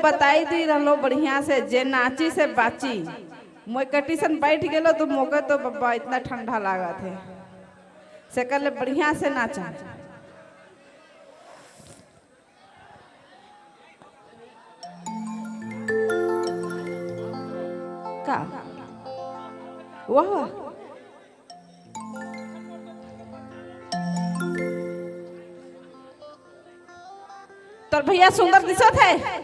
बताई दी रहलो बढ़िया से जे नाची से बाची मोय कटिसन बैठ गेलो तो मोके तो बब्बा इतना ठंडा लागत है से कर ले बढ़िया से नाचा का वाह तो भैया सुंदर दिशत है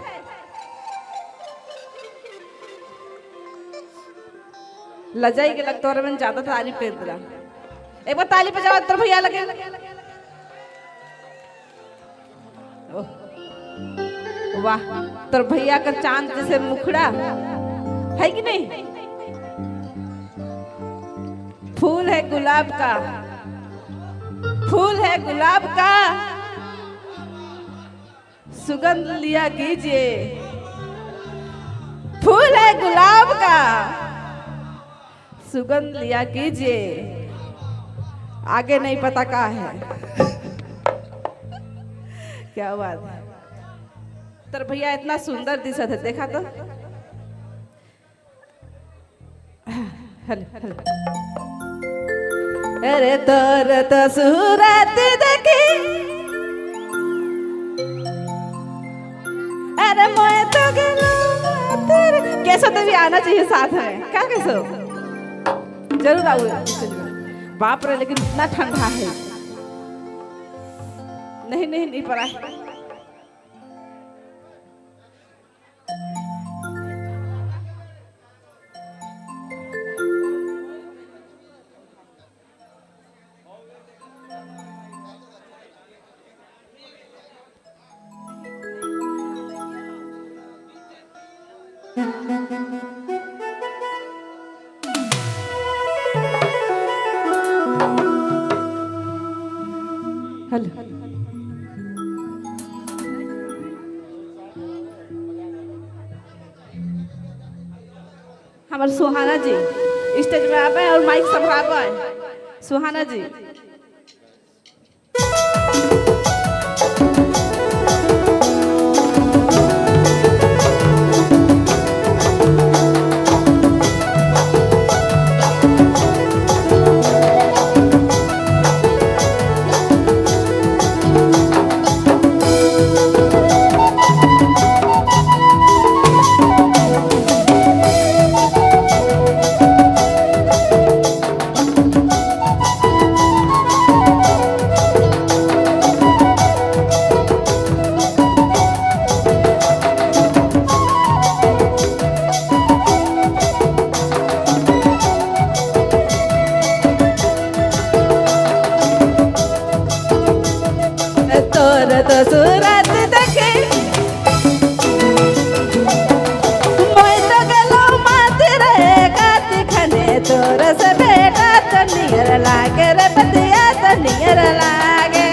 लजाई के लगता है ज्यादा ताली पेर दिला एक बार ताली पे जाओ तो भैया लगे वाह तो भैया का चांद जैसे मुखड़ा है कि नहीं फूल है गुलाब का फूल है गुलाब का सुगंध लिया कीजिए फूल है गुलाब का सुगंध लिया कीजिए आगे नहीं पता क्या है क्या बात है तर भैया इतना सुंदर दिशत है देखा तो अरे तोर तो सूरत देखी अरे मैं तो तेरे कैसे तो भी आना चाहिए साथ में क्या कैसे जरूर आऊंगा बाप रे लेकिन इतना ठंडा है नहीं पड़ा हेलो हमारे सुहाना जी स्टेज में आवे और माइक संभालवे सुहाना जी तो सूरत देखे मोय तो गलो मात रे काती खने तोर से बेटा तो नियर लागे रे बतिया तो नियर लागे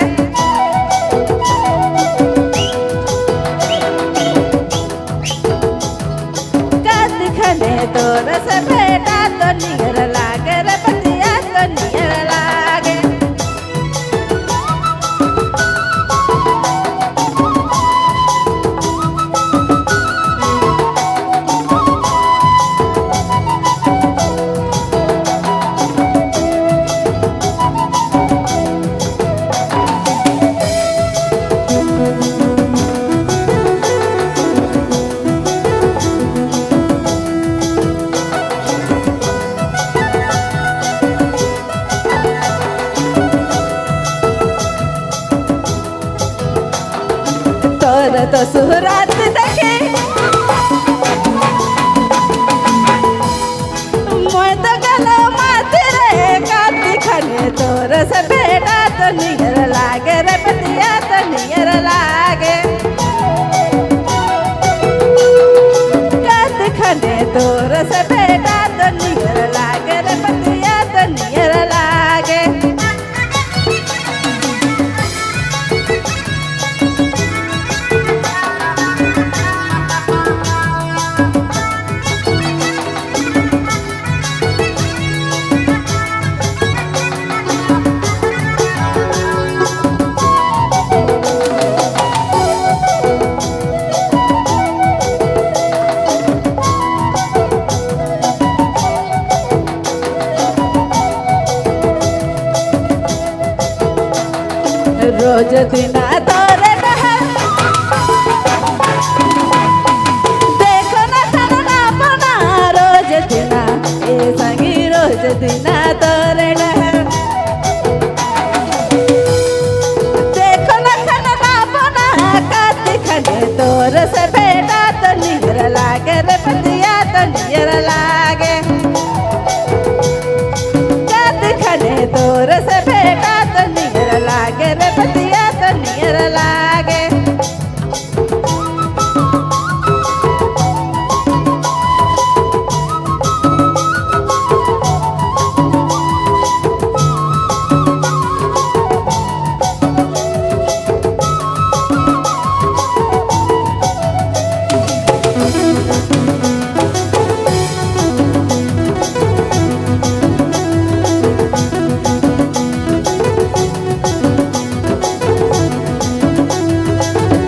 काती खने तोर से बेटा तो नियर लागे रे बतिया तो नियर लागे तो सुहरात देखे मोय तो गलो मात रे काती खने तोर से बेटा तो नियर लागे रे बतिया तो नियर लागे काती खने तोर से बेटा तो नियर लागे रे बतिया तो नियर लागे दिन तोरे डहर देखो न खाना बना रोज दिन ए संगी रोज दिन तोरे डहर देखो न खाना बना काती खने तोर से बेटा तो नियर लागे रे पतिया तो नियर लागे काती खने तोर से बेटा तो नियर लागे रे पतिया तो नियर लागे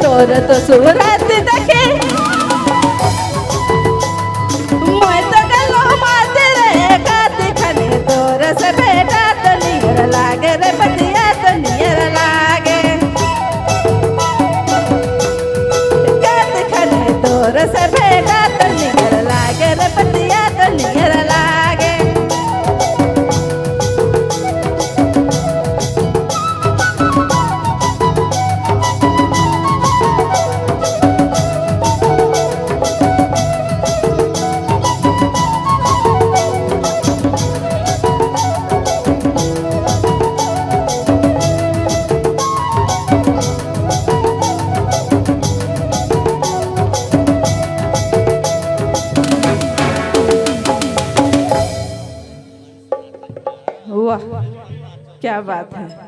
तोर तो सूरत देखे मैं तो गलो माते रे काती खने तोर से बेटा तो नियर लागे रे पतिया तो नियर लागे काती खने तोर से बेटा तो नियर लागे रे पतिया तो नियर लागे वाह क्या बात है।